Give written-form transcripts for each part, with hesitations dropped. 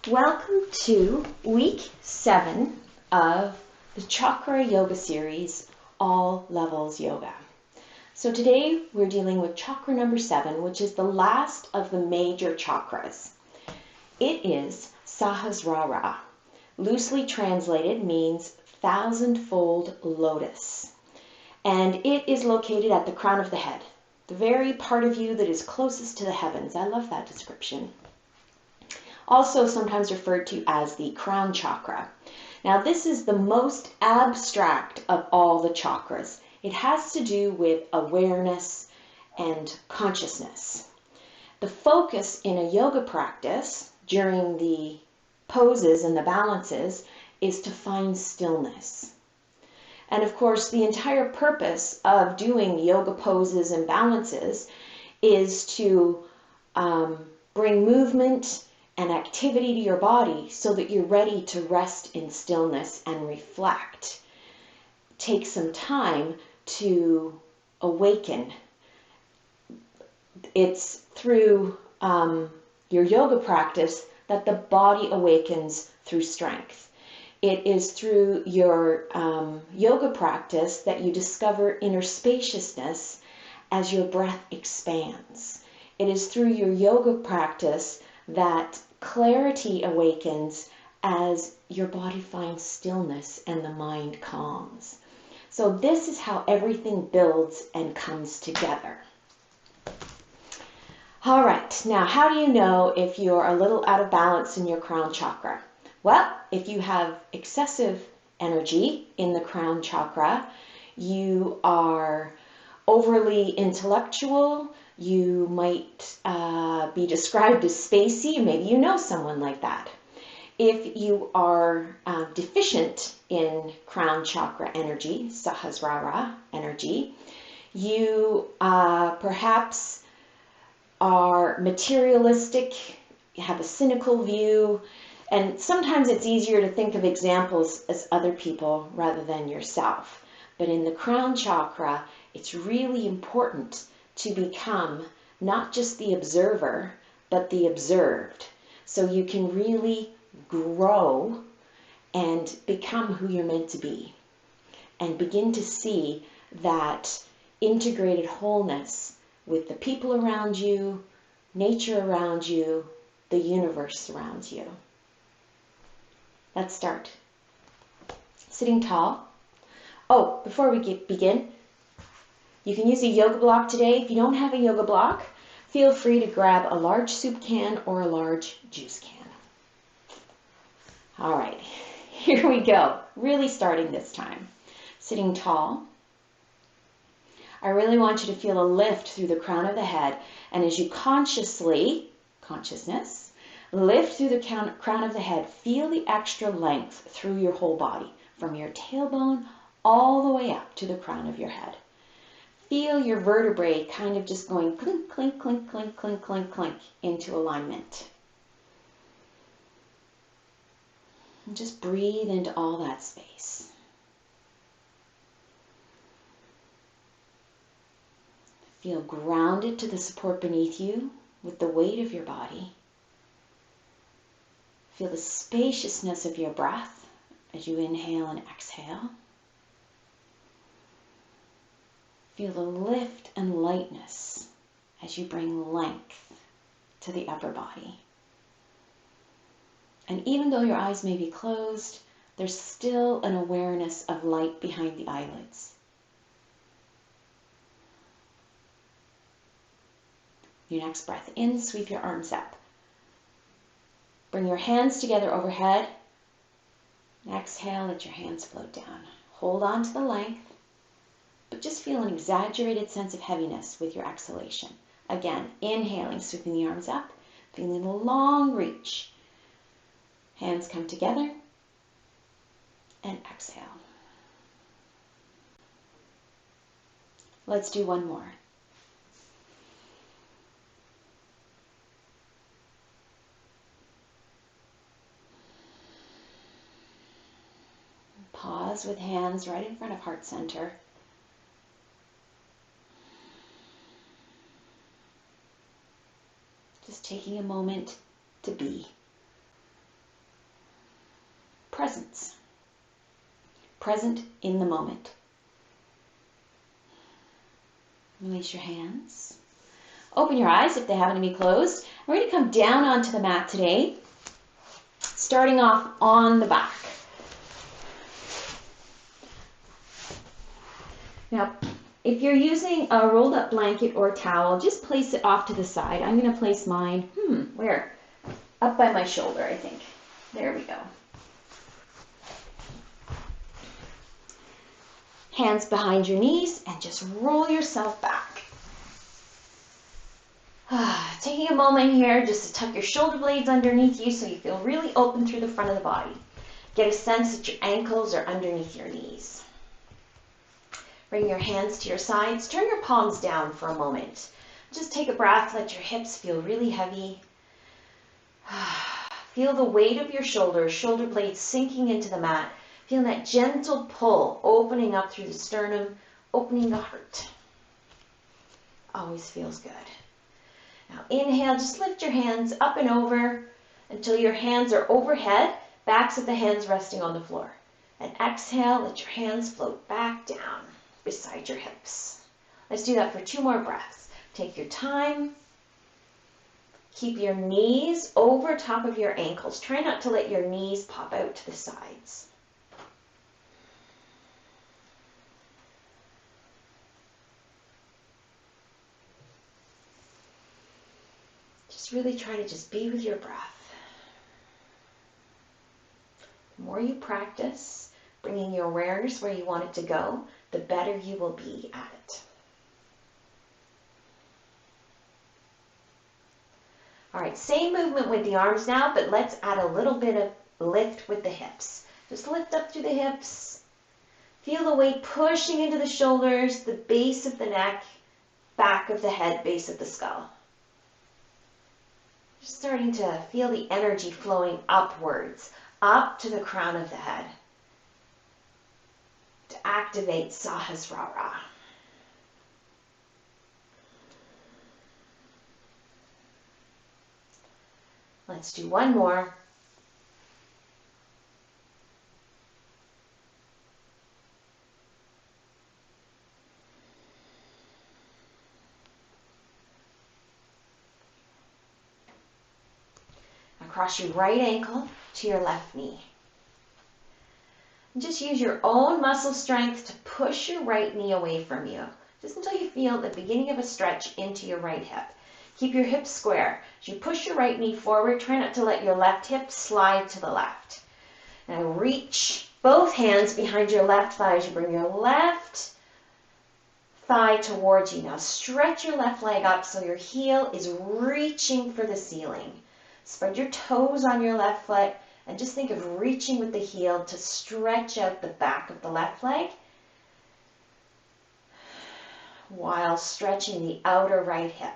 Welcome to week 7 of the Chakra Yoga series, All Levels Yoga. So today we're dealing with chakra number 7, which is the last of the major chakras. It is Sahasrara. Loosely translated means thousand-fold lotus. And it is located at the crown of the head, the very part of you that is closest to the heavens. I love that description. Also sometimes referred to as the Crown Chakra. Now this is the most abstract of all the chakras. It has to do with awareness and consciousness. The focus in a yoga practice during the poses and the balances is to find stillness. And of course the entire purpose of doing yoga poses and balances is to bring movement and activity to your body so that you're ready to rest in stillness and reflect. Take some time to awaken. It's through your yoga practice that the body awakens through strength. It is through your yoga practice that you discover inner spaciousness as your breath expands. It is through your yoga practice that clarity awakens as your body finds stillness and the mind calms. So this is how everything builds and comes together. All right, now how do you know if you're a little out of balance in your crown chakra? Well, if you have excessive energy in the crown chakra, you are overly intellectual, you might be described as spacey, maybe you know someone like that. If you are deficient in crown chakra energy, Sahasrara energy, you perhaps are materialistic, you have a cynical view, and sometimes it's easier to think of examples as other people rather than yourself. But in the crown chakra, it's really important to become not just the observer, but the observed. So you can really grow and become who you're meant to be and begin to see that integrated wholeness with the people around you, nature around you, the universe around you. Let's start. Sitting tall. Oh, before we begin, you can use a yoga block today. If you don't have a yoga block, feel free to grab a large soup can or a large juice can. All right, here we go. Really starting this time. Sitting tall. I really want you to feel a lift through the crown of the head. And as you consciousness, lift through the crown of the head, feel the extra length through your whole body, from your tailbone all the way up to the crown of your head. Feel your vertebrae kind of just going clink, clink, clink, clink, clink, clink, clink into alignment. And just breathe into all that space. Feel grounded to the support beneath you with the weight of your body. Feel the spaciousness of your breath as you inhale and exhale. Feel the lift and lightness as you bring length to the upper body. And even though your eyes may be closed, there's still an awareness of light behind the eyelids. Your next breath in, sweep your arms up. Bring your hands together overhead. Exhale, let your hands float down. Hold on to the length, but just feel an exaggerated sense of heaviness with your exhalation. Again, inhaling, sweeping the arms up, feeling a long reach. Hands come together, and exhale. Let's do one more. Pause with hands right in front of heart center. Just taking a moment to be. presence. Present in the moment. Release your hands. Open your eyes if they happen to be closed. We're going to come down onto the mat today, starting off on the back. Now, if you're using a rolled up blanket or towel, just place it off to the side. I'm going to place mine, where? Up by my shoulder, I think. There we go. Hands behind your knees and just roll yourself back. Taking a moment here just to tuck your shoulder blades underneath you so you feel really open through the front of the body. Get a sense that your ankles are underneath your knees. Bring your hands to your sides. Turn your palms down for a moment. Just take a breath. Let your hips feel really heavy. Feel the weight of your shoulders, shoulder blades sinking into the mat. Feel that gentle pull, opening up through the sternum, opening the heart. Always feels good. Now inhale, just lift your hands up and over until your hands are overhead, backs of the hands resting on the floor. And exhale, let your hands float back down beside your hips. Let's do that for 2 more breaths. Take your time. Keep your knees over top of your ankles. Try not to let your knees pop out to the sides. Just really try to just be with your breath. The more you practice bringing your awareness where you want it to go, the better you will be at it. All right, same movement with the arms now, but let's add a little bit of lift with the hips. Just lift up through the hips. Feel the weight pushing into the shoulders, the base of the neck, back of the head, base of the skull. Just starting to feel the energy flowing upwards, up to the crown of the head, to activate Sahasrara. Let's do one more. Now cross your right ankle to your left knee. And just use your own muscle strength to push your right knee away from you, just until you feel the beginning of a stretch into your right hip. Keep your hips square. As you push your right knee forward, try not to let your left hip slide to the left. Now reach both hands behind your left thigh as you bring your left thigh towards you. Now stretch your left leg up so your heel is reaching for the ceiling. Spread your toes on your left foot and just think of reaching with the heel to stretch out the back of the left leg while stretching the outer right hip.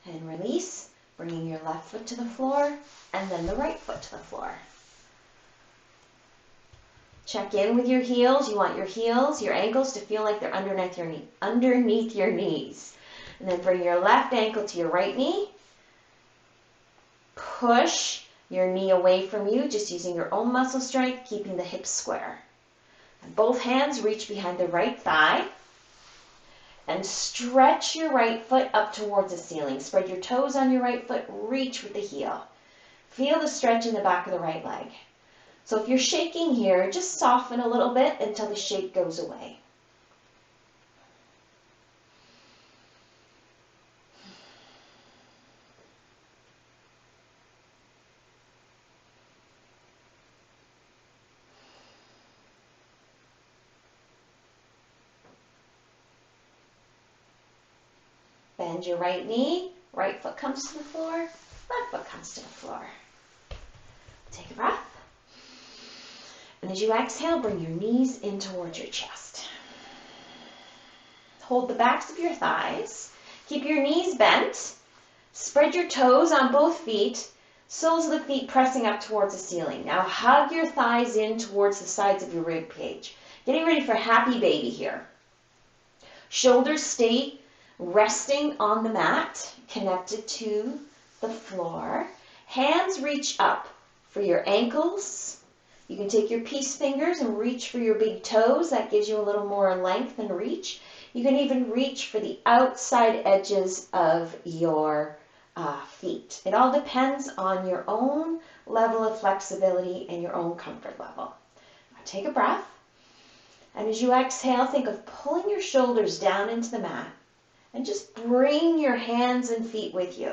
And release, bringing your left foot to the floor and then the right foot to the floor. Check in with your heels. You want your heels, your ankles to feel like they're underneath your knees. And then bring your left ankle to your right knee. Push your knee away from you, just using your own muscle strength, keeping the hips square. And both hands reach behind the right thigh. And stretch your right foot up towards the ceiling. Spread your toes on your right foot, reach with the heel. Feel the stretch in the back of the right leg. So if you're shaking here, just soften a little bit until the shake goes away. Bend your right knee, right foot comes to the floor, left foot comes to the floor. Take a breath. And as you exhale, bring your knees in towards your chest. Hold the backs of your thighs. Keep your knees bent. Spread your toes on both feet. Soles of the feet pressing up towards the ceiling. Now hug your thighs in towards the sides of your rib cage. Getting ready for happy baby here. Shoulders stay resting on the mat, connected to the floor. Hands reach up for your ankles. You can take your peace fingers and reach for your big toes. That gives you a little more length and reach. You can even reach for the outside edges of your feet. It all depends on your own level of flexibility and your own comfort level. Now take a breath. And as you exhale, think of pulling your shoulders down into the mat and just bring your hands and feet with you.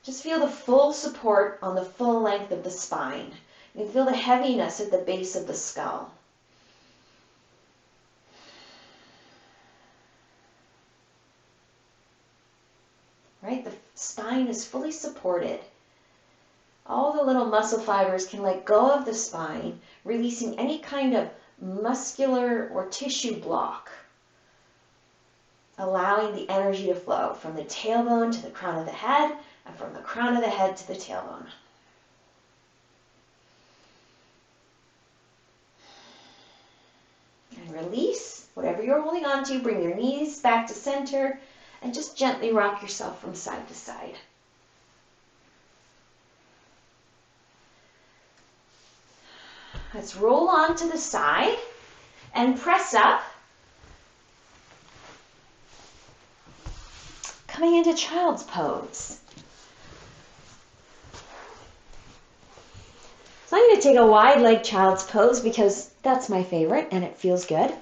Just feel the full support on the full length of the spine. You can feel the heaviness at the base of the skull. Right? The spine is fully supported. All the little muscle fibers can let go of the spine, releasing any kind of muscular or tissue block, allowing the energy to flow from the tailbone to the crown of the head, and from the crown of the head to the tailbone. And release whatever you're holding on to. Bring your knees back to center and just gently rock yourself from side to side. Let's roll on to the side and press up. Coming into child's pose. So I'm going to take a wide leg child's pose because that's my favorite and it feels good.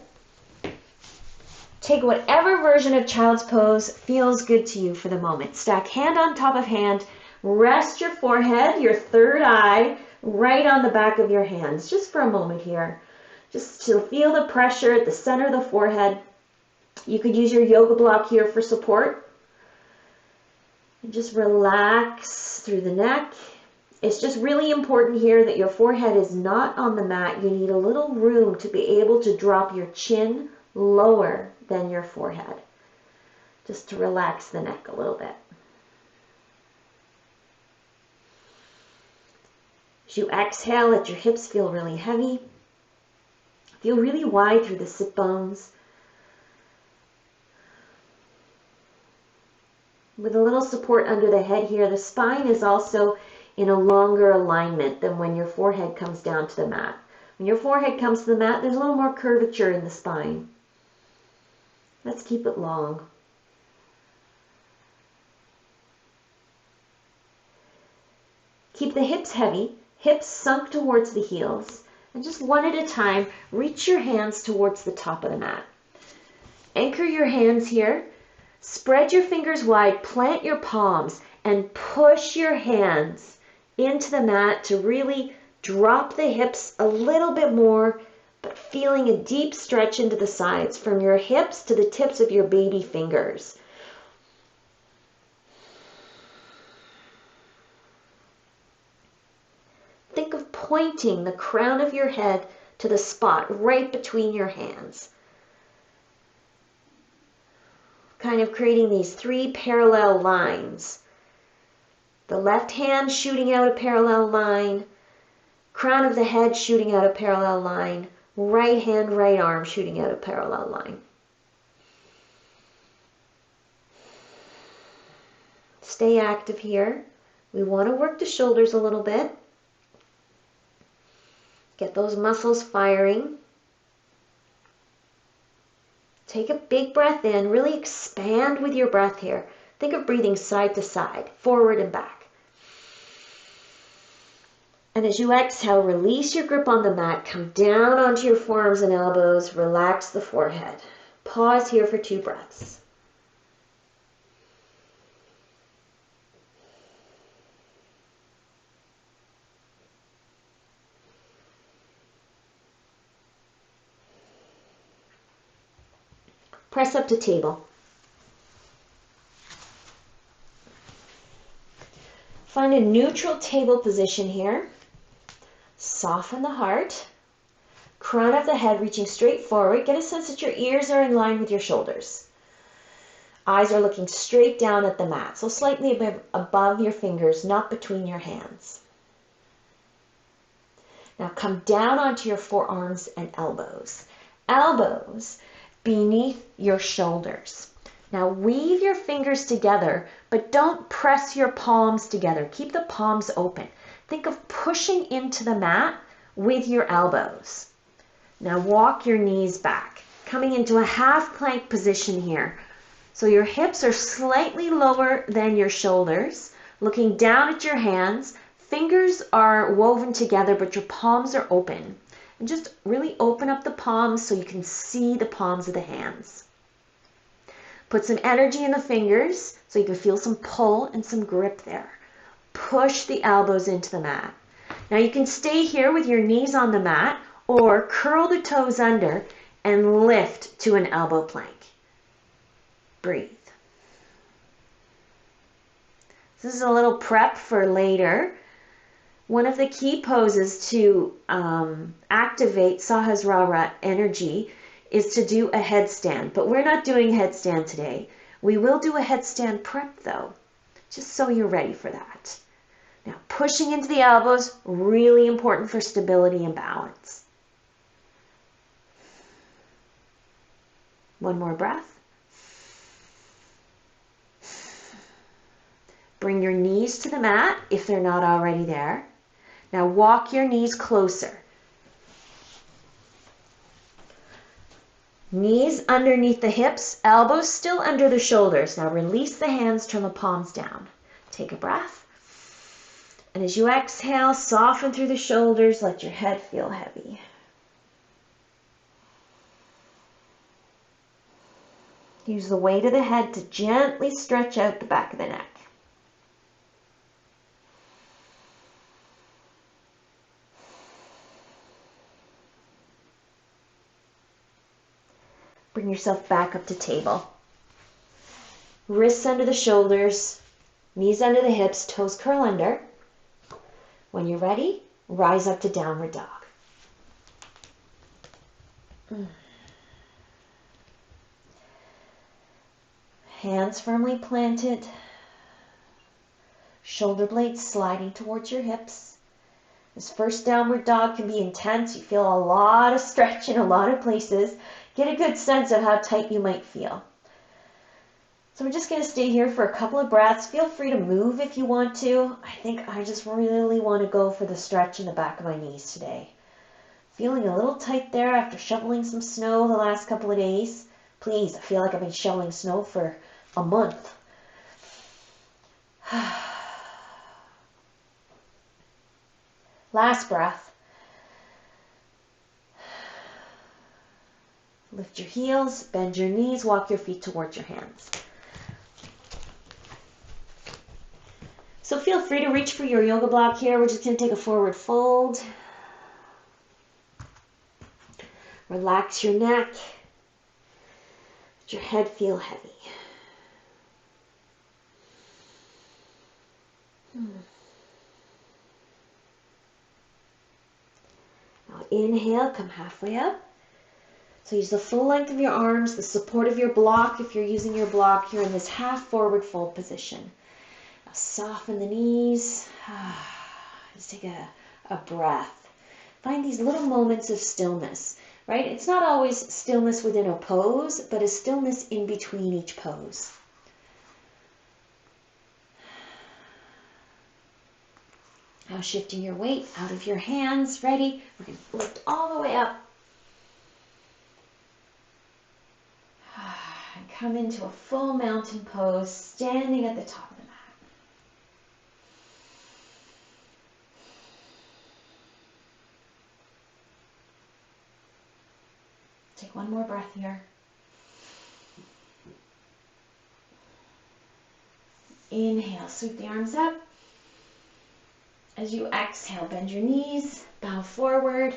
Take whatever version of child's pose feels good to you for the moment. Stack hand on top of hand. Rest your forehead, your third eye, right on the back of your hands, just for a moment here. Just to feel the pressure at the center of the forehead. You could use your yoga block here for support. And just relax through the neck. It's just really important here that your forehead is not on the mat. You need a little room to be able to drop your chin lower than your forehead. Just to relax the neck a little bit. As you exhale, let your hips feel really heavy. Feel really wide through the sit bones. With a little support under the head here, the spine is also in a longer alignment than when your forehead comes down to the mat. When your forehead comes to the mat, there's a little more curvature in the spine. Let's keep it long. Keep the hips heavy, hips sunk towards the heels, and just one at a time, reach your hands towards the top of the mat. Anchor your hands here, spread your fingers wide, plant your palms, and push your hands into the mat to really drop the hips a little bit more, but feeling a deep stretch into the sides from your hips to the tips of your baby fingers. Think of pointing the crown of your head to the spot right between your hands. Kind of creating these three parallel lines. The left hand shooting out a parallel line, crown of the head shooting out a parallel line, right hand, right arm shooting out a parallel line. Stay active here. We want to work the shoulders a little bit. Get those muscles firing. Take a big breath in. Really expand with your breath here. Think of breathing side to side, forward and back. And as you exhale, release your grip on the mat. Come down onto your forearms and elbows. Relax the forehead. Pause here for 2 breaths. Press up to table. Find a neutral table position here. Soften the heart. Crown of the head reaching straight forward. Get a sense that your ears are in line with your shoulders. Eyes are looking straight down at the mat, so slightly above your fingers, not between your hands. Now come down onto your forearms and elbows. Elbows beneath your shoulders. Now weave your fingers together, but don't press your palms together. Keep the palms open. Think of pushing into the mat with your elbows. Now walk your knees back, coming into a half plank position here. So your hips are slightly lower than your shoulders, looking down at your hands. Fingers are woven together, but your palms are open. And just really open up the palms so you can see the palms of the hands. Put some energy in the fingers so you can feel some pull and some grip there. Push the elbows into the mat. Now you can stay here with your knees on the mat or curl the toes under and lift to an elbow plank. Breathe. This is a little prep for later. One of the key poses to activate Sahasrara energy is to do a headstand, but we're not doing headstand today. We will do a headstand prep though, just so you're ready for that. Now pushing into the elbows, really important for stability and balance. One more breath. Bring your knees to the mat if they're not already there. Now walk your knees closer. Knees underneath the hips, elbows still under the shoulders. Now release the hands, turn the palms down. Take a breath. And as you exhale, soften through the shoulders, let your head feel heavy. Use the weight of the head to gently stretch out the back of the neck. Bring yourself back up to table. Wrists under the shoulders, knees under the hips, toes curl under. When you're ready, rise up to downward dog. Hands firmly planted, shoulder blades sliding towards your hips. This first downward dog can be intense. You feel a lot of stretch in a lot of places. Get a good sense of how tight you might feel. So we're just going to stay here for a couple of breaths. Feel free to move if you want to. I think I just really want to go for the stretch in the back of my knees today. Feeling a little tight there after shoveling some snow the last couple of days. Please, I feel like I've been shoveling snow for a month. Last breath. Lift your heels, bend your knees, walk your feet towards your hands. So feel free to reach for your yoga block here. We're just going to take a forward fold. Relax your neck. Let your head feel heavy. Now inhale, come halfway up. So use the full length of your arms, the support of your block if you're using your block here in this half forward fold position. Now soften the knees. Just take a breath. Find these little moments of stillness, right? It's not always stillness within a pose, but a stillness in between each pose. Now shifting your weight out of your hands. Ready? We're going to lift all the way up. And come into a full mountain pose, standing at the top of the mat. Take one more breath here. Inhale, sweep the arms up. As you exhale, bend your knees, bow forward.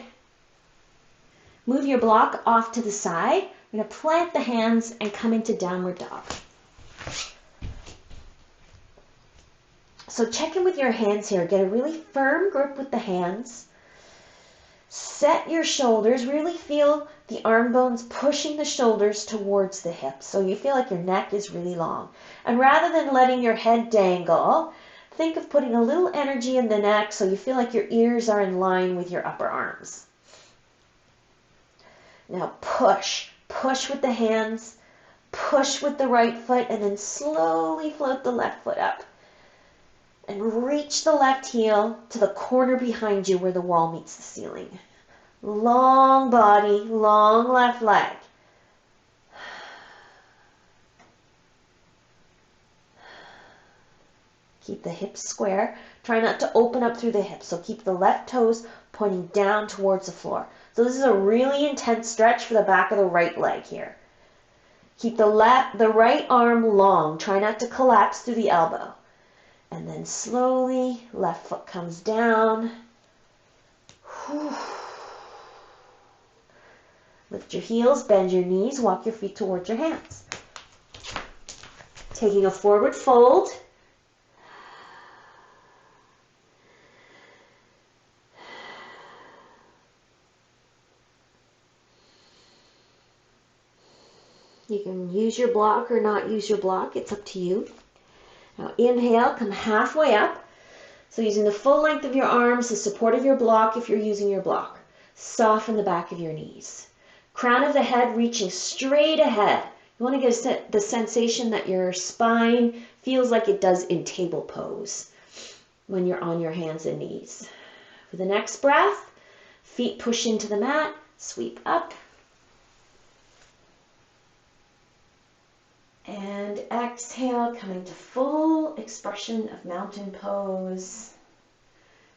Move your block off to the side. We're going to plant the hands and come into downward dog. So check in with your hands here. Get a really firm grip with the hands. Set your shoulders. Really feel the arm bones pushing the shoulders towards the hips. So you feel like your neck is really long. And rather than letting your head dangle, think of putting a little energy in the neck so you feel like your ears are in line with your upper arms. Now push. Push with the hands. Push with the right foot, and then slowly float the left foot up. And reach the left heel to the corner behind you where the wall meets the ceiling. Long body, long left leg. Keep the hips square. Try not to open up through the hips. So keep the left toes pointing down towards the floor. So this is a really intense stretch for the back of the right leg here. Keep the right arm long. Try not to collapse through the elbow. And then slowly, left foot comes down. Whew. Lift your heels, bend your knees, walk your feet towards your hands. Taking a forward fold. You can use your block or not use your block. It's up to you. Now inhale, come halfway up. So using the full length of your arms, the support of your block if you're using your block. Soften the back of your knees. Crown of the head reaching straight ahead. You want to get the sensation that your spine feels like it does in table pose when you're on your hands and knees. For the next breath, feet push into the mat, sweep up. And exhale, coming to full expression of mountain pose.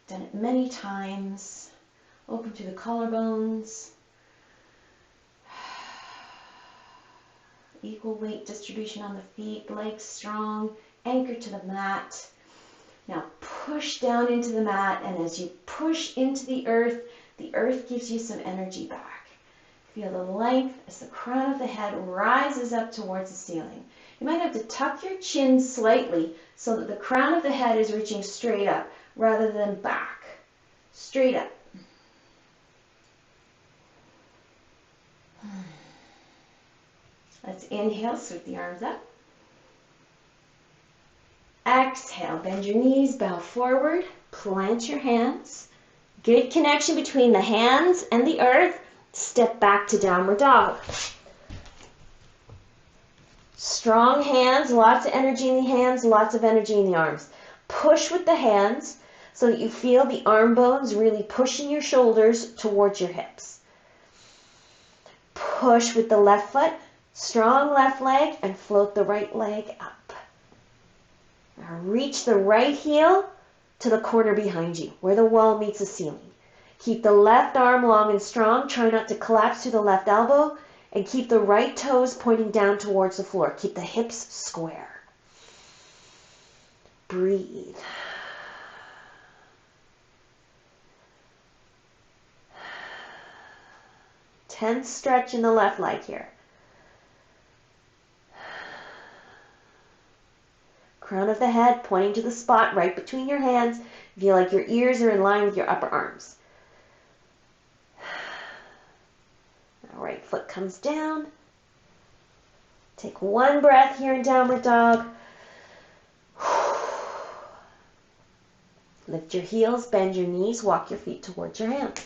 Done it many times. Open through the collarbones. Equal weight distribution on the feet, legs strong, anchor to the mat. Now push down into the mat, and as you push into the earth gives you some energy back. Feel the length as the crown of the head rises up towards the ceiling. You might have to tuck your chin slightly so that the crown of the head is reaching straight up rather than back. Straight up. Let's inhale, sweep the arms up. Exhale, bend your knees, bow forward, plant your hands. Good connection between the hands and the earth. Step back to downward dog. Strong hands, lots of energy in the hands, lots of energy in the arms. Push with the hands so that you feel the arm bones really pushing your shoulders towards your hips. Push with the left foot, strong left leg, and float the right leg up. Now reach the right heel to the corner behind you where the wall meets the ceiling. Keep the left arm long and strong. Try not to collapse through the left elbow. And keep the right toes pointing down towards the floor. Keep the hips square. Breathe. Tense stretch in the left leg here. Crown of the head pointing to the spot right between your hands. Feel like your ears are in line with your upper arms. Right foot comes down. Take one breath here in downward dog. Lift your heels, bend your knees, walk your feet towards your hands.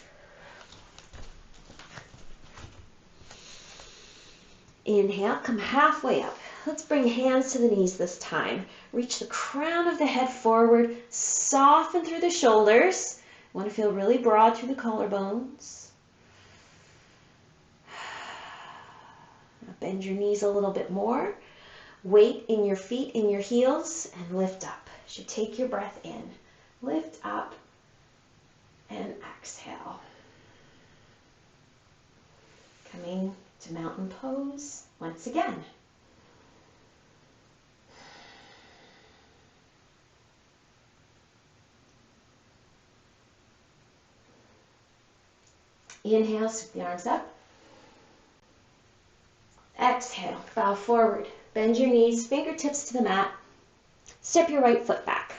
Inhale, come halfway up. Let's bring hands to the knees this time. Reach the crown of the head forward, soften through the shoulders. You want to feel really broad through the collarbones. Bend your knees a little bit more. Weight in your feet, in your heels, and lift up. As you take your breath in, lift up and exhale. Coming to mountain pose once again. Inhale, sweep the arms up. Exhale, bow forward, bend your knees, fingertips to the mat. Step your right foot back.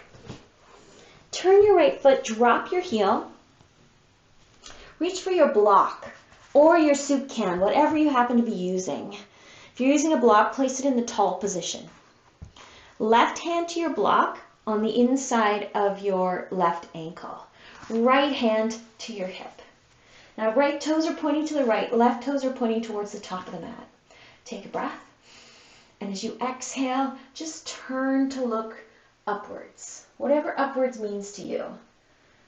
Turn your right foot, drop your heel. Reach for your block. or your soup can, whatever you happen to be using. If you're using a block, place it in the tall position. Left hand to your block on the inside of your left ankle. Right hand to your hip. Now right toes are pointing to the right, left toes are pointing towards the top of the mat. Take a breath, and as you exhale, just turn to look upwards. Whatever upwards means to you.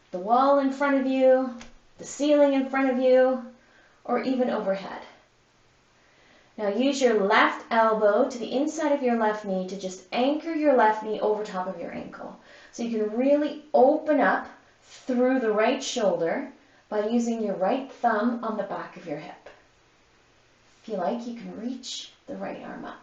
The wall in front of you, the ceiling in front of you, or even overhead. Now use your left elbow to the inside of your left knee to just anchor your left knee over top of your ankle. So you can really open up through the right shoulder by using your right thumb on the back of your hip. If you like, you can reach the right arm up.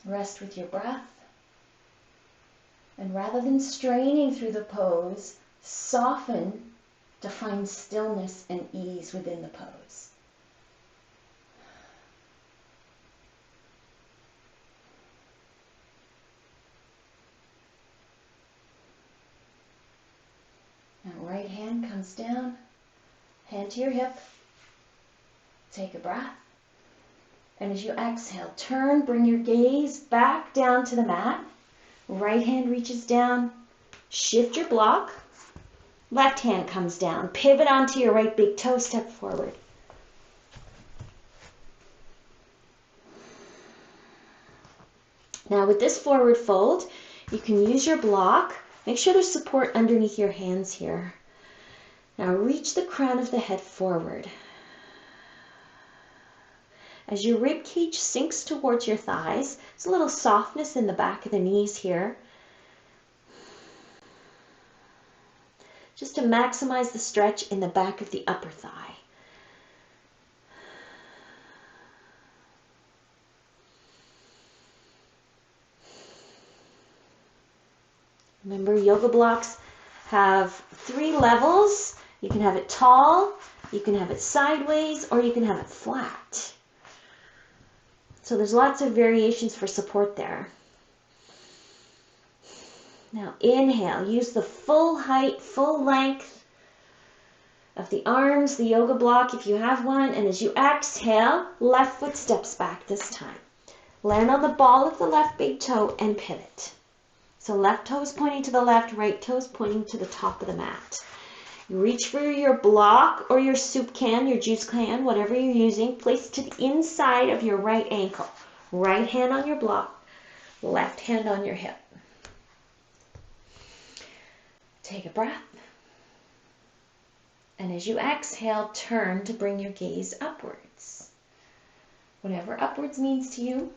Rest with your breath. And rather than straining through the pose, soften to find stillness and ease within the pose. Now right hand comes down, hand to your hip. Take a breath. And as you exhale, turn, bring your gaze back down to the mat. Right hand reaches down, shift your block. Left hand comes down, pivot onto your right big toe, step forward. Now with this forward fold, you can use your block. Make sure there's support underneath your hands here. Now reach the crown of the head forward. As your rib cage sinks towards your thighs, there's a little softness in the back of the knees here. Just to maximize the stretch in the back of the upper thigh. Remember, yoga blocks have 3 levels. You can have it tall, you can have it sideways, or you can have it flat. So there's lots of variations for support there. Now inhale, use the full height, full length of the arms, the yoga block if you have one, and as you exhale, left foot steps back this time. Land on the ball of the left big toe and pivot. So left toe is pointing to the left, right toe is pointing to the top of the mat. Reach for your block or your soup can, your juice can, whatever you're using. Place it to the inside of your right ankle. Right hand on your block, left hand on your hip. Take a breath. And as you exhale, turn to bring your gaze upwards. Whatever upwards means to you.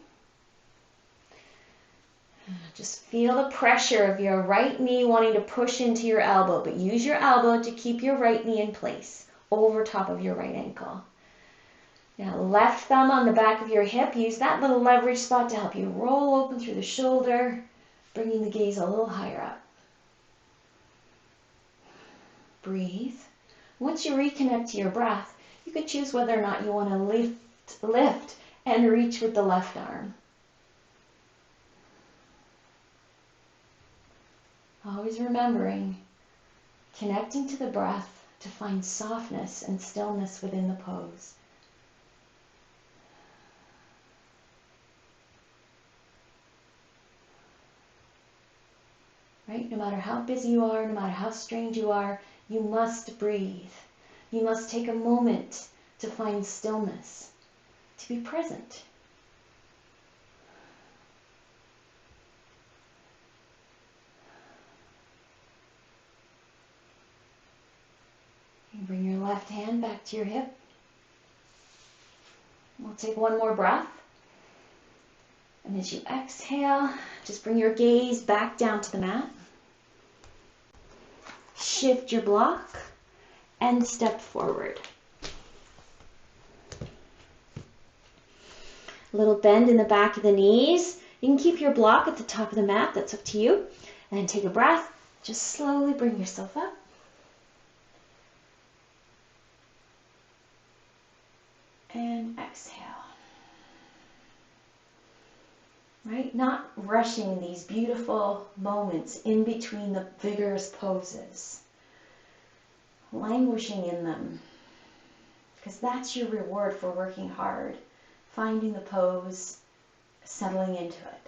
Just feel the pressure of your right knee wanting to push into your elbow, but use your elbow to keep your right knee in place over top of your right ankle. Now left thumb on the back of your hip, use that little leverage spot to help you roll open through the shoulder, bringing the gaze a little higher up. Breathe. Once you reconnect to your breath, you can choose whether or not you want to lift and reach with the left arm. Always remembering, connecting to the breath to find softness and stillness within the pose. Right? No matter how busy you are, no matter how strained you are, you must breathe. You must take a moment to find stillness, to be present. Bring your left hand back to your hip. We'll take one more breath. And as you exhale, just bring your gaze back down to the mat. Shift your block and step forward. A little bend in the back of the knees. You can keep your block at the top of the mat, that's up to you. And then take a breath. Just slowly bring yourself up. and exhale. Right? Not rushing these beautiful moments in between the vigorous poses. Languishing in them. Because that's your reward for working hard. Finding the pose, settling into it.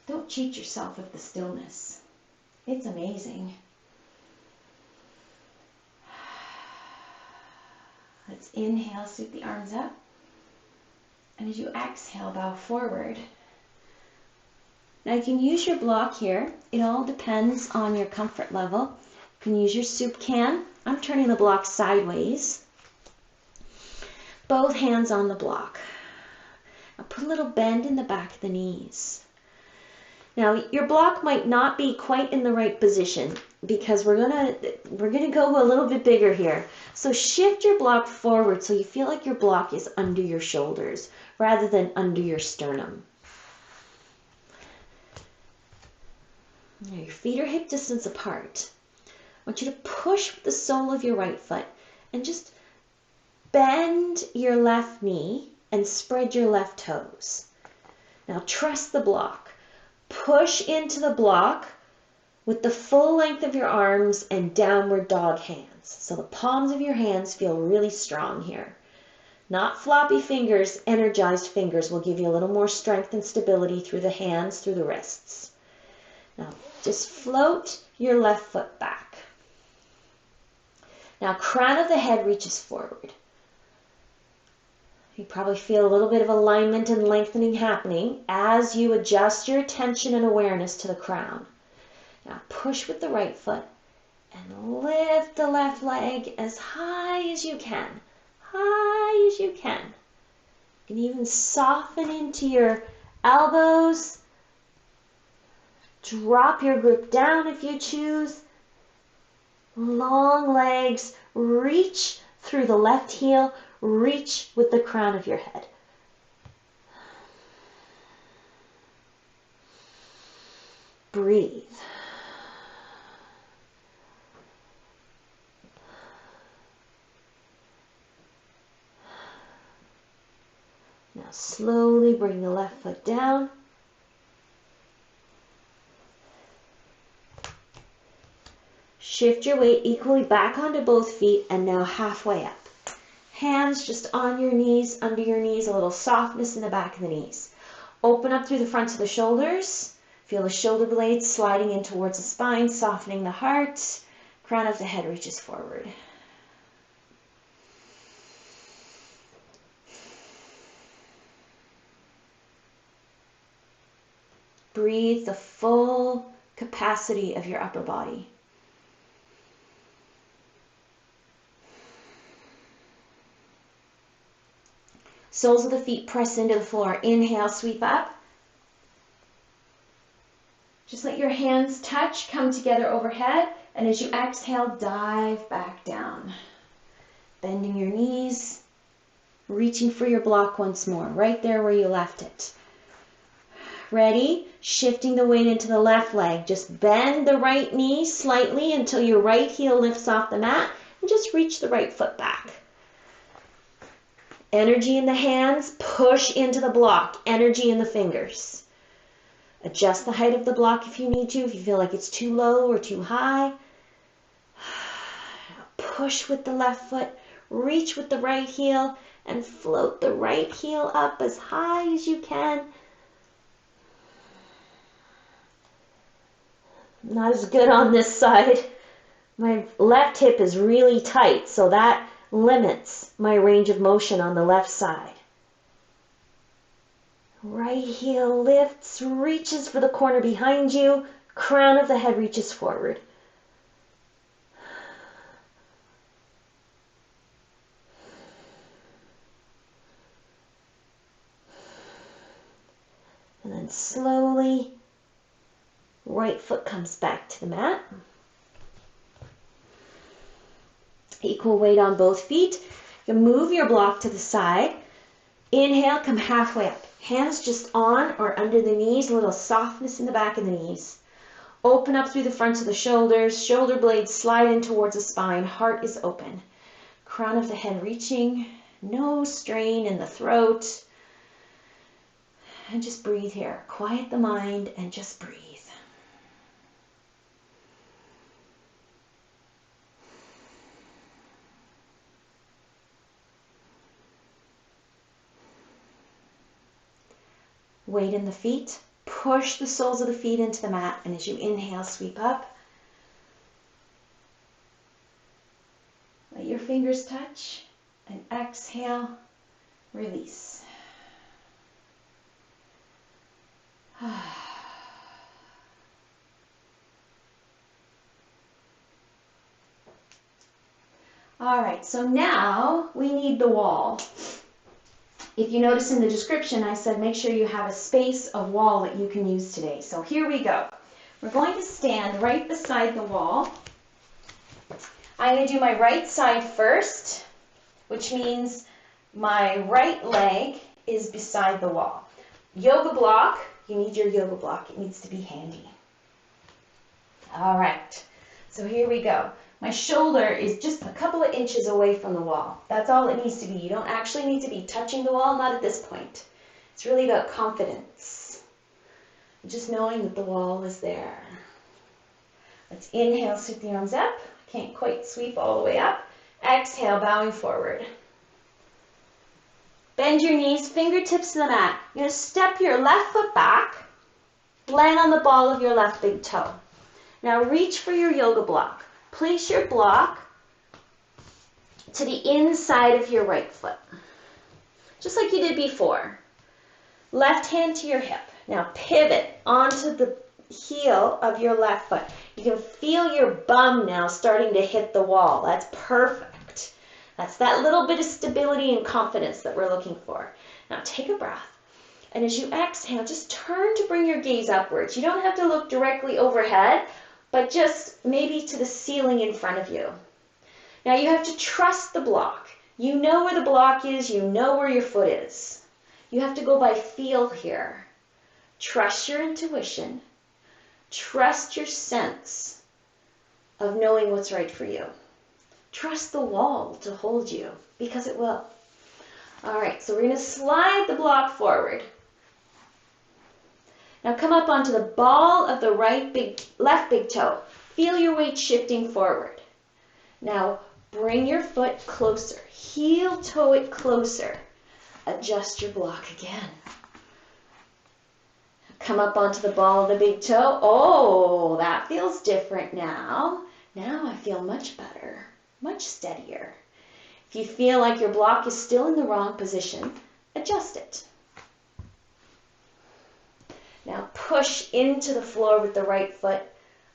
Don't cheat yourself with the stillness. It's amazing. Let's inhale, sweep the arms up. And as you exhale, bow forward. Now you can use your block here. It all depends on your comfort level. You can use your soup can. I'm turning the block sideways. Both hands on the block. Now put a little bend in the back of the knees. Now your block might not be quite in the right position because we're gonna go a little bit bigger here. So shift your block forward so you feel like your block is under your shoulders rather than under your sternum. Now your feet are hip distance apart. I want you to push with the sole of your right foot and just bend your left knee and spread your left toes. Now trust the block. Push into the block with the full length of your arms and downward dog hands. So the palms of your hands feel really strong here. Not floppy fingers, energized fingers will give you a little more strength and stability through the hands, through the wrists. Now just float your left foot back. Now crown of the head reaches forward. You probably feel a little bit of alignment and lengthening happening as you adjust your attention and awareness to the crown. Now push with the right foot and lift the left leg as high as you can. High as you can. You can even soften into your elbows. Drop your grip down if you choose. Long legs. Reach through the left heel. Reach with the crown of your head. Breathe. Now slowly bring the left foot down. Shift your weight equally back onto both feet and now halfway up. Hands just on your knees, under your knees, a little softness in the back of the knees. Open up through the fronts of the shoulders. Feel the shoulder blades sliding in towards the spine, softening the heart. Crown of the head reaches forward. Breathe the full capacity of your upper body. Soles of the feet press into the floor. Inhale, sweep up. Just let your hands touch, come together overhead, and as you exhale, dive back down. Bending your knees, reaching for your block once more, right there where you left it. Ready? Shifting the weight into the left leg. Just bend the right knee slightly until your right heel lifts off the mat, and just reach the right foot back. Energy in the hands, push into the block. Energy in the fingers. Adjust the height of the block if you need to, if you feel like it's too low or too high. Push with the left foot, reach with the right heel, and float the right heel up as high as you can. Not as good on this side. My left hip is really tight, so that limits my range of motion on the left side. Right heel lifts, reaches for the corner behind you. Crown of the head reaches forward. And then slowly, right foot comes back to the mat. Equal weight on both feet. You move your block to the side. Inhale, come halfway up. Hands just on or under the knees, a little softness in the back of the knees. Open up through the fronts of the shoulders. Shoulder blades slide in towards the spine. Heart is open. Crown of the head reaching. No strain in the throat. And just breathe here. Quiet the mind and just breathe. Weight in the feet. Push the soles of the feet into the mat, and as you inhale, sweep up. Let your fingers touch, and exhale, release. All right, so now we need the wall. If you notice in the description, I said make sure you have a space of wall that you can use today. So here we go. We're going to stand right beside the wall. I'm going to do my right side first, which means my right leg is beside the wall. Yoga block, you need your yoga block. It needs to be handy. All right, so here we go. My shoulder is just a couple of inches away from the wall. That's all it needs to be. You don't actually need to be touching the wall, not at this point. It's really about confidence. Just knowing that the wall is there. Let's inhale, sweep the arms up. Can't quite sweep all the way up. Exhale, bowing forward. Bend your knees, fingertips to the mat. You're going to step your left foot back, land on the ball of your left big toe. Now reach for your yoga block. Place your block to the inside of your right foot, just like you did before. Left hand to your hip. Now pivot onto the heel of your left foot. You can feel your bum now starting to hit the wall. That's perfect. That's that little bit of stability and confidence that we're looking for. Now take a breath. And as you exhale, just turn to bring your gaze upwards. You don't have to look directly overhead, but just maybe to the ceiling in front of you. Now you have to trust the block. You know where the block is, you know where your foot is. You have to go by feel here. Trust your intuition. Trust your sense of knowing what's right for you. Trust the wall to hold you, because it will. All right, so we're going to slide the block forward. Now come up onto the ball of the left big toe. Feel your weight shifting forward. Now bring your foot closer. Heel toe it closer. Adjust your block again. Come up onto the ball of the big toe. Oh, that feels different now. Now I feel much better, much steadier. If you feel like your block is still in the wrong position, adjust it. Now push into the floor with the right foot.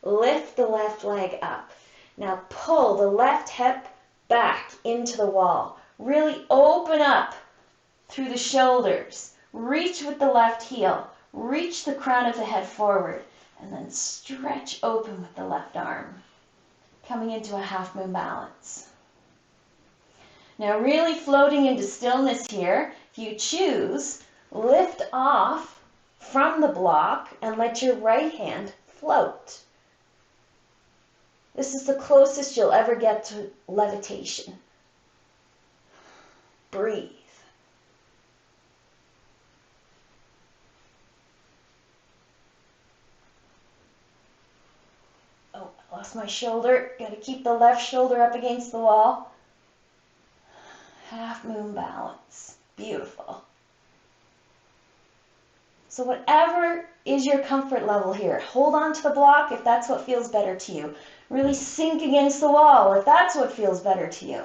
Lift the left leg up. Now pull the left hip back into the wall. Really open up through the shoulders. Reach with the left heel. Reach the crown of the head forward. And then stretch open with the left arm. Coming into a half moon balance. Now really floating into stillness here. If you choose, lift off from the block and let your right hand float. This is the closest you'll ever get to levitation. Breathe. Oh, I lost my shoulder. Got to keep the left shoulder up against the wall. Half moon balance. Beautiful. So whatever is your comfort level here, hold on to the block if that's what feels better to you. Really sink against the wall if that's what feels better to you.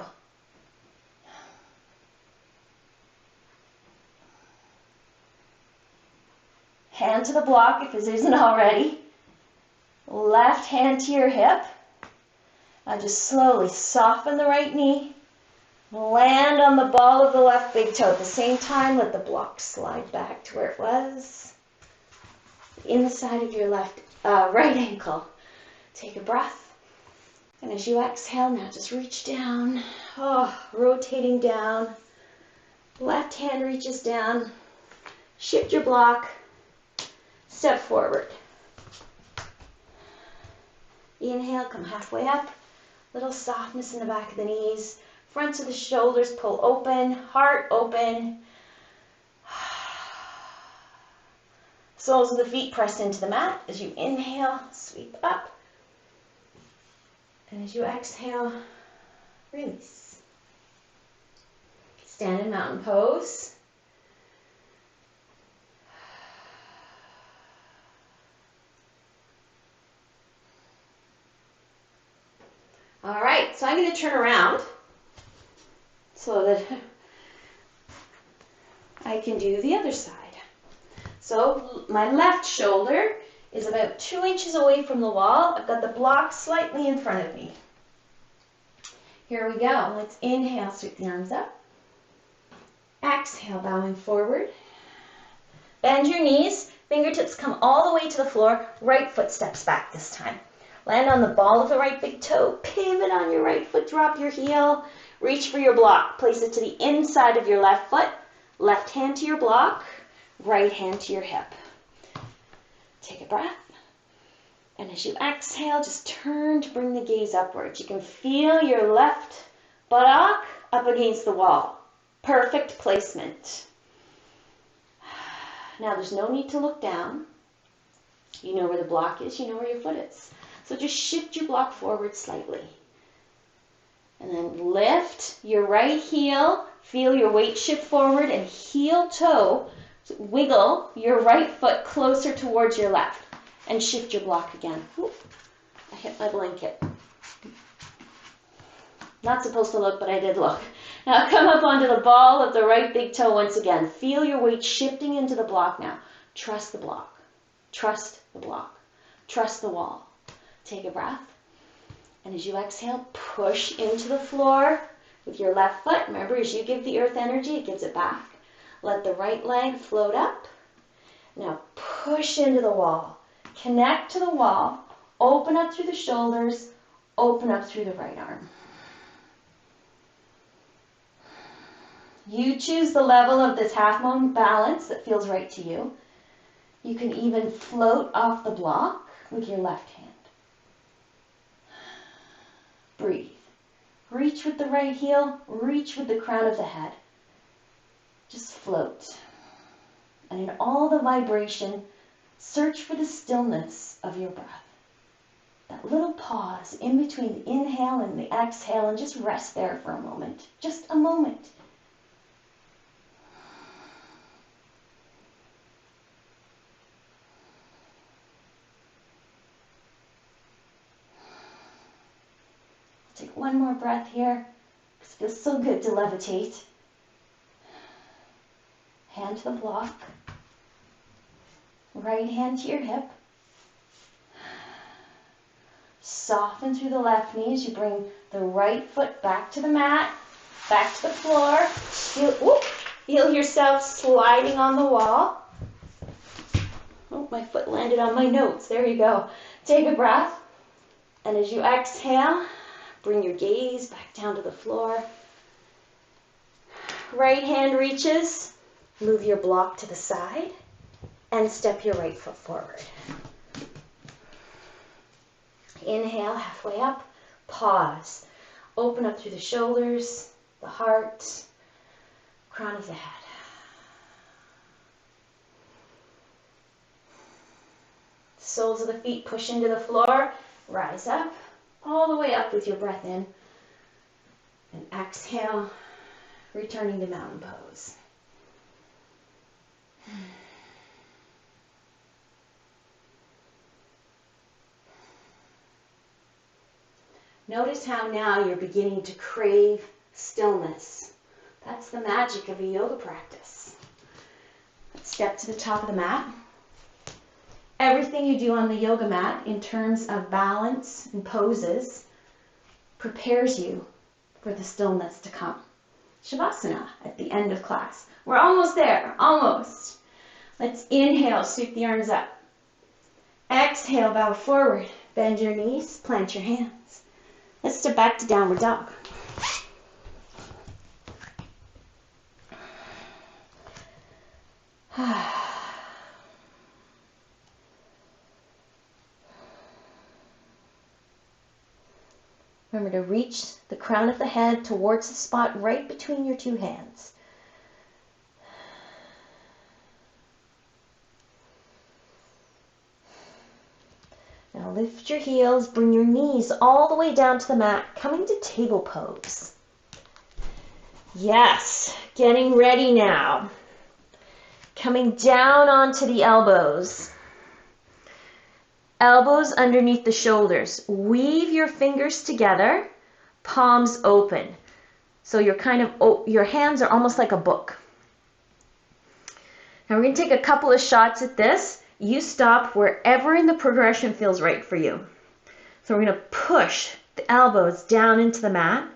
Hand to the block if it isn't already. Left hand to your hip. Now just slowly soften the right knee. Land on the ball of the left big toe. At the same time, let the block slide back to where it was. Inside of your right ankle. Take a breath. And as you exhale, now just reach down. Oh, rotating down. Left hand reaches down. Shift your block. Step forward. Inhale, come halfway up. Little softness in the back of the knees. Fronts of the shoulders pull open, heart open. Soles of the feet pressed into the mat. As you inhale, sweep up. And as you exhale, release. Stand in mountain pose. All right, so I'm going to turn around so that I can do the other side. So my left shoulder is about 2 inches away from the wall. I've got the block slightly in front of me. Here we go. Let's inhale, sweep the arms up. Exhale, bowing forward. Bend your knees. Fingertips come all the way to the floor. Right foot steps back this time. Land on the ball of the right big toe. Pivot on your right foot. Drop your heel. Reach for your block. Place it to the inside of your left foot. Left hand to your block. Right hand to your hip. Take a breath. And as you exhale, just turn to bring the gaze upwards. You can feel your left buttock up against the wall. Perfect placement. Now there's no need to look down. You know where the block is. You know where your foot is. So just shift your block forward slightly. And then lift your right heel. Feel your weight shift forward and heel toe. Wiggle your right foot closer towards your left. And shift your block again. Ooh, I hit my blanket. Not supposed to look, but I did look. Now come up onto the ball of the right big toe once again. Feel your weight shifting into the block now. Trust the block. Trust the block. Trust the wall. Take a breath. And as you exhale, push into the floor with your left foot. Remember, as you give the earth energy, it gives it back. Let the right leg float up. Now push into the wall. Connect to the wall. Open up through the shoulders. Open up through the right arm. You choose the level of this half moon balance that feels right to you. You can even float off the block with your left hand. Breathe. Reach with the right heel. Reach with the crown of the head. Just float. And in all the vibration, search for the stillness of your breath. That little pause in between the inhale and the exhale, and just rest there for a moment. Just a moment. Take one more breath here, because it feels so good to levitate. Hand to the block. Right hand to your hip. Soften through the left knee as you bring the right foot back to the mat, back to the floor. Feel yourself sliding on the wall. Oh, my foot landed on my notes. There you go. Take a breath. And as you exhale, bring your gaze back down to the floor. Right hand reaches. Move your block to the side and step your right foot forward. Inhale, halfway up. Pause. Open up through the shoulders, the heart, crown of the head. Soles of the feet push into the floor. Rise up, all the way up with your breath in. And exhale, returning to mountain pose. Notice how now you're beginning to crave stillness. That's the magic of a yoga practice. Let's step to the top of the mat. Everything you do on the yoga mat in terms of balance and poses prepares you for the stillness to come. Shavasana at the end of class. We're almost there, almost. Let's inhale, sweep the arms up. Exhale, bow forward. Bend your knees, plant your hands. Let's step back to downward dog. Remember to reach the crown of the head towards the spot right between your two hands. Now lift your heels, bring your knees all the way down to the mat, coming to table pose. Yes, getting ready now. Coming down onto the elbows. Elbows underneath the shoulders. Weave your fingers together, palms open. So your hands are almost like a book. Now we're going to take a couple of shots at this. You stop wherever in the progression feels right for you. So we're going to push the elbows down into the mat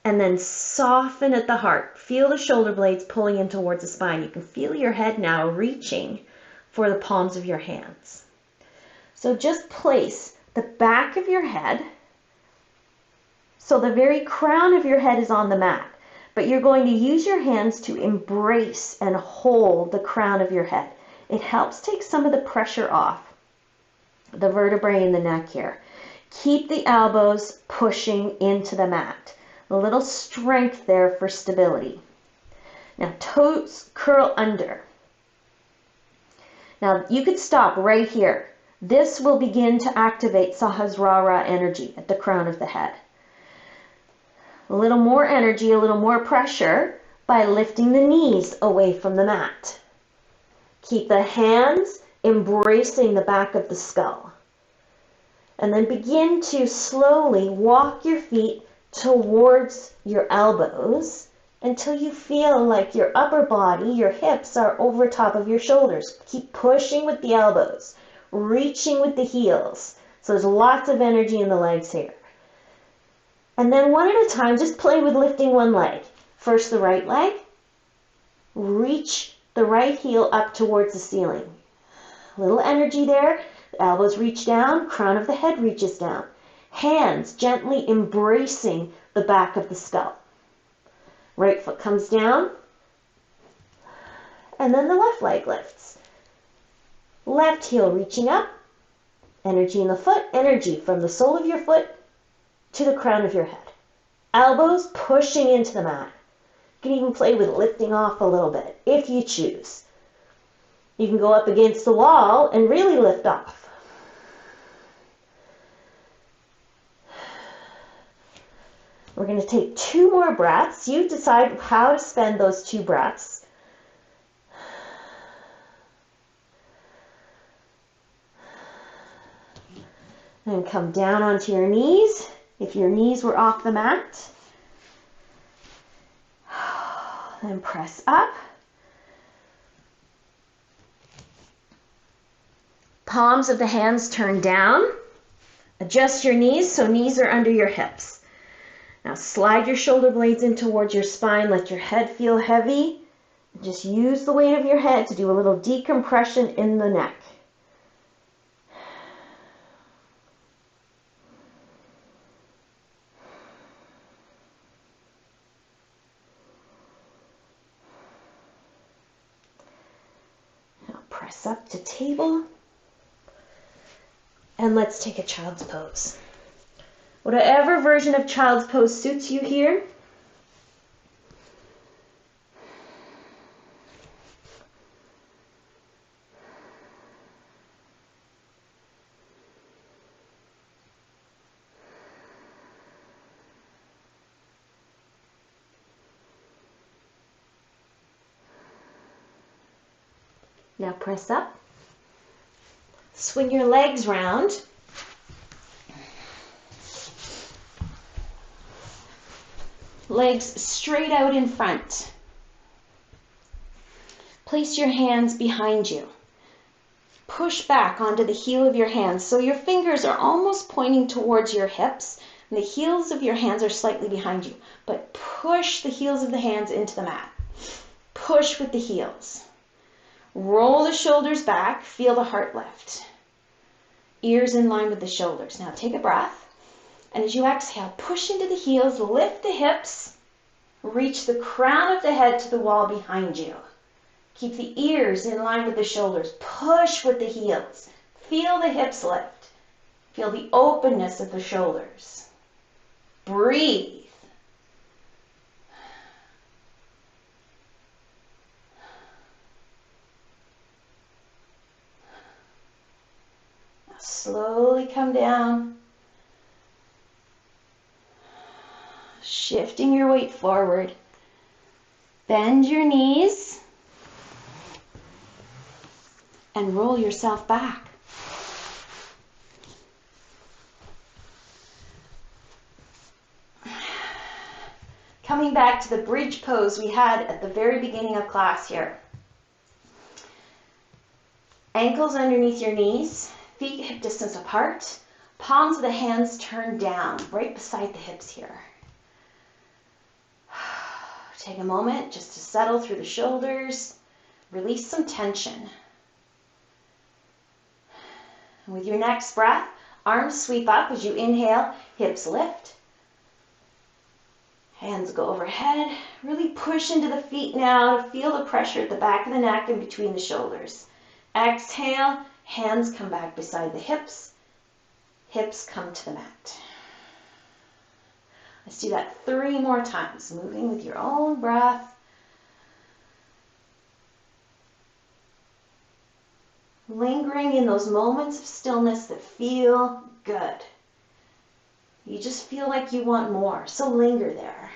and then soften at the heart. Feel the shoulder blades pulling in towards the spine. You can feel your head now reaching for the palms of your hands. So just place the back of your head, so the very crown of your head is on the mat, but you're going to use your hands to embrace and hold the crown of your head. It helps take some of the pressure off the vertebrae in the neck here. Keep the elbows pushing into the mat. A little strength there for stability. Now toes curl under. Now you could stop right here. This will begin to activate Sahasrara energy at the crown of the head. A little more energy, a little more pressure by lifting the knees away from the mat. Keep the hands embracing the back of the skull. And then begin to slowly walk your feet towards your elbows until you feel like your upper body, your hips are over top of your shoulders. Keep pushing with the elbows, reaching with the heels. So there's lots of energy in the legs here. And then one at a time, just play with lifting one leg. First the right leg. Reach the right heel up towards the ceiling. A little energy there. The elbows reach down, crown of the head reaches down. Hands gently embracing the back of the skull. Right foot comes down. And then the left leg lifts. Left heel reaching up. Energy in the foot, energy from the sole of your foot to the crown of your head. Elbows pushing into the mat. You can even play with lifting off a little bit if you choose. You can go up against the wall and really lift off. We're going to take 2 more breaths. You decide how to spend those 2 breaths. And come down onto your knees. If your knees were off the mat. Then press up. Palms of the hands turn down. Adjust your knees so knees are under your hips. Now slide your shoulder blades in towards your spine. Let your head feel heavy. Just use the weight of your head to do a little decompression in the neck. Now press up to table. And let's take a child's pose. Whatever version of child's pose suits you here. Now press up. Swing your legs round. Legs straight out in front. Place your hands behind you. Push back onto the heel of your hands so your fingers are almost pointing towards your hips and the heels of your hands are slightly behind you. But push the heels of the hands into the mat. Push with the heels. Roll the shoulders back. Feel the heart lift. Ears in line with the shoulders. Now take a breath. And as you exhale, push into the heels, lift the hips, reach the crown of the head to the wall behind you. Keep the ears in line with the shoulders. Push with the heels. Feel the hips lift. Feel the openness of the shoulders. Breathe. Now slowly come down. Shifting your weight forward. Bend your knees and roll yourself back. Coming back to the bridge pose we had at the very beginning of class here. Ankles underneath your knees, feet hip distance apart, palms of the hands turned down, right beside the hips here. Take a moment just to settle through the shoulders, release some tension. And with your next breath, arms sweep up as you inhale, hips lift. Hands go overhead. Really push into the feet now to feel the pressure at the back of the neck and between the shoulders. Exhale, hands come back beside the hips. Hips come to the mat. Let's do that 3 more times, moving with your own breath. Lingering in those moments of stillness that feel good. You just feel like you want more, so linger there.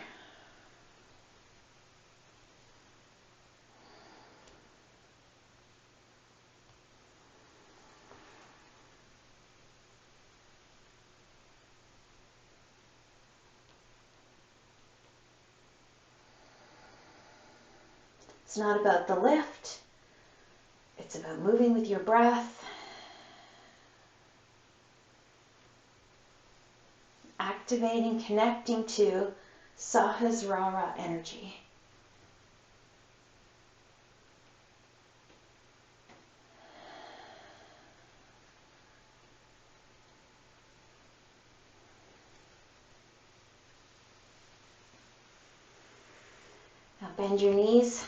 It's not about the lift. It's about moving with your breath. Activating, connecting to Sahasrara energy. Now bend your knees.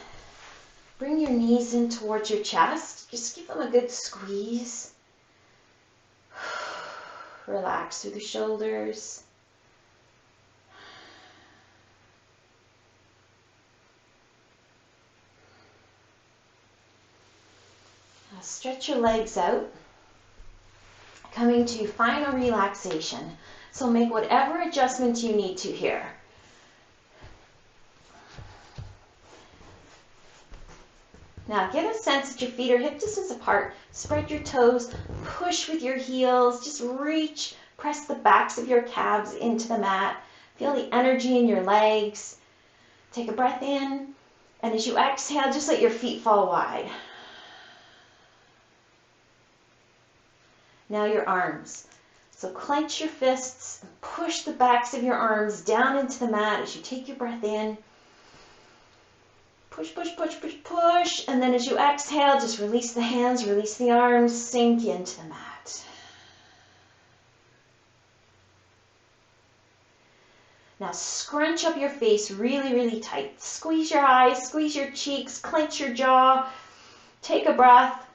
Bring your knees in towards your chest. Just give them a good squeeze. Relax through the shoulders. Now stretch your legs out. Coming to final relaxation. So make whatever adjustments you need to here. Now get a sense that your feet are hip distance apart. Spread your toes, push with your heels, just reach, press the backs of your calves into the mat. Feel the energy in your legs. Take a breath in, and as you exhale, just let your feet fall wide. Now your arms. So clench your fists, and push the backs of your arms down into the mat as you take your breath in. Push, push, push, push, push. And then as you exhale, just release the hands, release the arms, sink into the mat. Now scrunch up your face really, really tight. Squeeze your eyes, squeeze your cheeks, clench your jaw. Take a breath.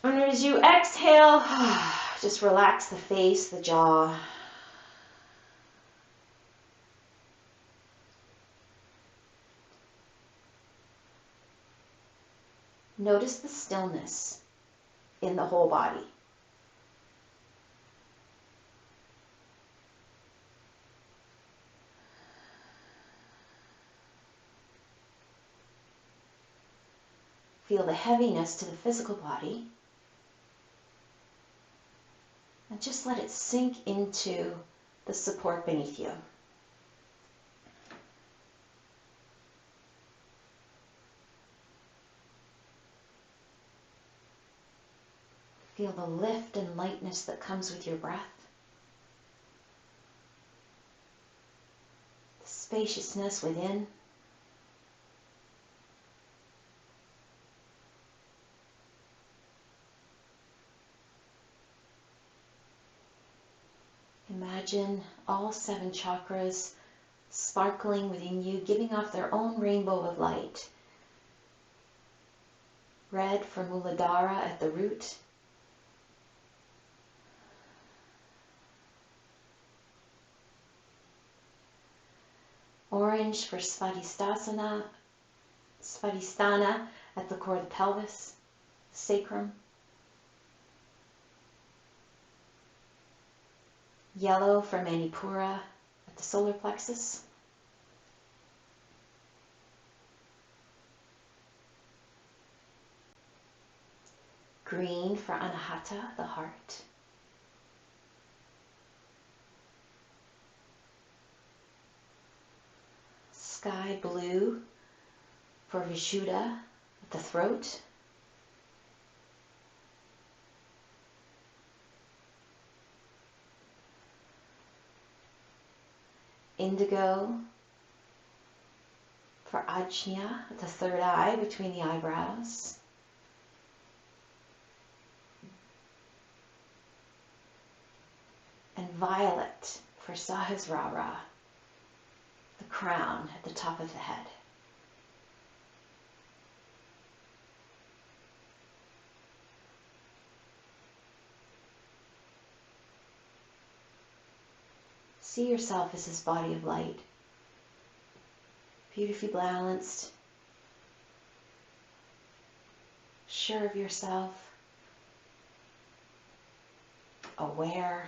And as you exhale, just relax the face, the jaw. Notice the stillness in the whole body. Feel the heaviness to the physical body. And just let it sink into the support beneath you. Feel the lift and lightness that comes with your breath. The spaciousness within. Imagine all 7 chakras sparkling within you, giving off their own rainbow of light. Red for Muladhara at the root. orange for Svadhisthana at the core of the pelvis, sacrum. Yellow for Manipura at the solar plexus. Green for Anahata, the heart. Sky blue for Vishuddha at the throat. Indigo for Ajna at the third eye between the eyebrows. And violet for Sahasrara, the crown at the top of the head. See yourself as this body of light, beautifully balanced, sure of yourself, aware,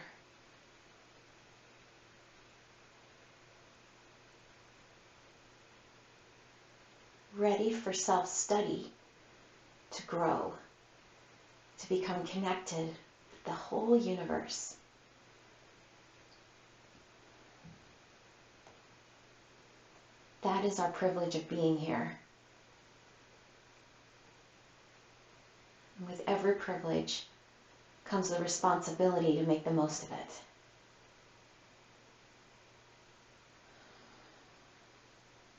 ready for self-study, to grow, to become connected with the whole universe. That is our privilege of being here. And with every privilege comes the responsibility to make the most of it.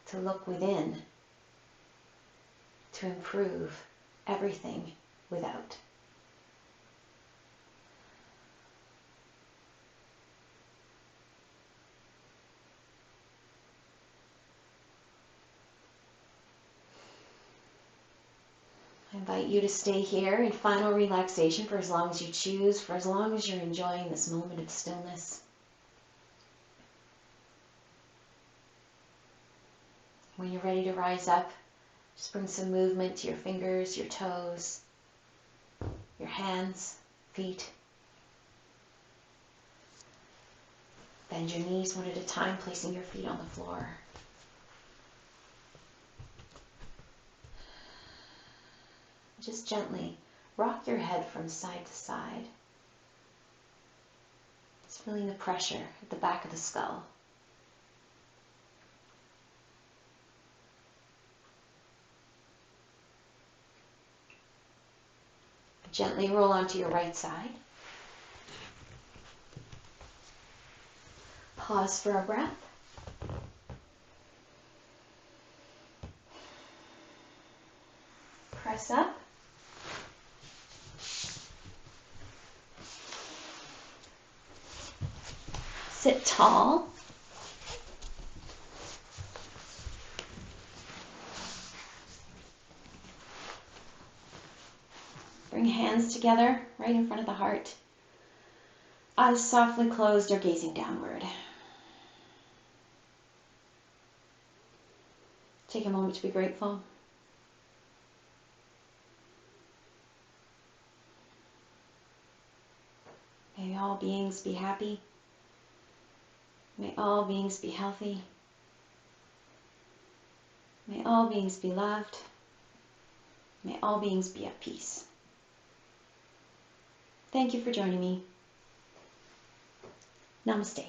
To look within, to improve everything without. I invite you to stay here in final relaxation for as long as you choose, for as long as you're enjoying this moment of stillness. When you're ready to rise up, just bring some movement to your fingers, your toes, your hands, feet. Bend your knees one at a time, placing your feet on the floor. Just gently rock your head from side to side. Just feeling the pressure at the back of the skull. Gently roll onto your right side. Pause for a breath. Press up. Sit tall. Bring hands together right in front of the heart. Eyes softly closed or gazing downward. Take a moment to be grateful. May all beings be happy. May all beings be healthy. May all beings be loved. May all beings be at peace. Thank you for joining me. Namaste.